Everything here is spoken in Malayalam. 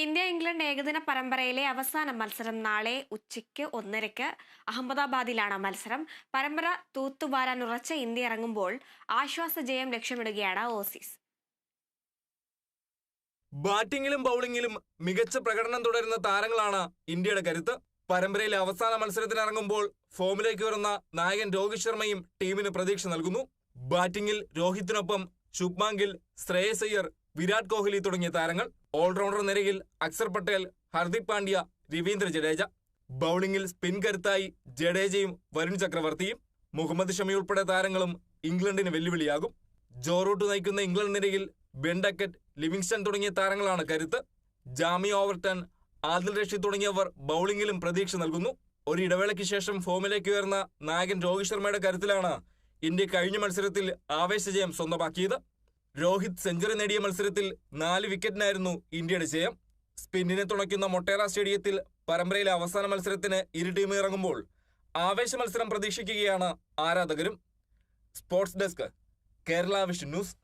ഇന്ത്യ ഇംഗ്ലണ്ട് ഏകദിന പരമ്പരയിലെ അവസാന മത്സരം നാളെ ഉച്ചയ്ക്ക് 1:30 അഹമ്മദാബാദിലാണ് മത്സരം. പരമ്പര തൂത്തുവാരാൻ ഉറച്ച ഇന്ത്യ ഇറങ്ങുമ്പോൾ ആശ്വാസ ജയം ലക്ഷ്യമിടുകയാണ് ഓസീസ്. ബാറ്റിംഗിലും ബൌളിംഗിലും മികച്ച പ്രകടനം തുടരുന്ന താരങ്ങളാണ് ഇന്ത്യയുടെ കരുത്ത്. പരമ്പരയിലെ അവസാന മത്സരത്തിനിറങ്ങുമ്പോൾ ഫോമിലേക്ക് വരുന്ന നായകൻ രോഹിത് ശർമ്മയും ടീമിന് പ്രതീക്ഷ നൽകുന്നു. ബാറ്റിംഗിൽ രോഹിത്തിനൊപ്പം ശുഭ്മാൻ ഗിൽ, ശ്രേയസ് അയ്യർ, വിരാട് കോഹ്ലി തുടങ്ങിയ താരങ്ങൾ. ഓൾറൗണ്ടർ നിരയിൽ അക്സർ പട്ടേൽ, ഹർദിക് പാണ്ഡ്യ, രവീന്ദ്ര ജഡേജ. ബൌളിംഗിൽ സ്പിൻ കരുത്തായി ജഡേജയും വരുൺ ചക്രവർത്തിയും. മുഹമ്മദ് ഷമി ഉൾപ്പെടെ താരങ്ങളും ഇംഗ്ലണ്ടിന് വെല്ലുവിളിയാകും. ജോ റൂട്ട് നയിക്കുന്ന ഇംഗ്ലണ്ട് നിരയിൽ ബെൻ ഡക്കറ്റ്, ലിവിങ്സ്റ്റൺ തുടങ്ങിയ താരങ്ങളാണ് കരുത്ത്. ജാമി ഓവർട്ടൺ, ആദിൽ റഷീദ് തുടങ്ങിയവർ ബൌളിംഗിലും പ്രതീക്ഷ നൽകുന്നു. ഒരു ഇടവേളയ്ക്ക് ശേഷം ഫോമിലേക്ക് ഉയർന്ന നായകൻ രോഹിത് ശർമ്മയുടെ കരുത്തിലാണ് ഇന്ത്യ കഴിഞ്ഞ മത്സരത്തിൽ ആവേശജയം സ്വന്തമാക്കിയത്. രോഹിത് സെഞ്ചുറി നേടിയ മത്സരത്തിൽ 4 വിക്കറ്റിനായിരുന്നു ഇന്ത്യയുടെ ജയം. സ്പിന്നിനെ തുണയ്ക്കുന്ന മൊട്ടേറ സ്റ്റേഡിയത്തിൽ പരമ്പരയിലെ അവസാന മത്സരത്തിന് ഇരു ടീം ഇറങ്ങുമ്പോൾ ആവേശ മത്സരം പ്രതീക്ഷിക്കുകയാണ് ആരാധകരും. Sports desk, Kerala vision news.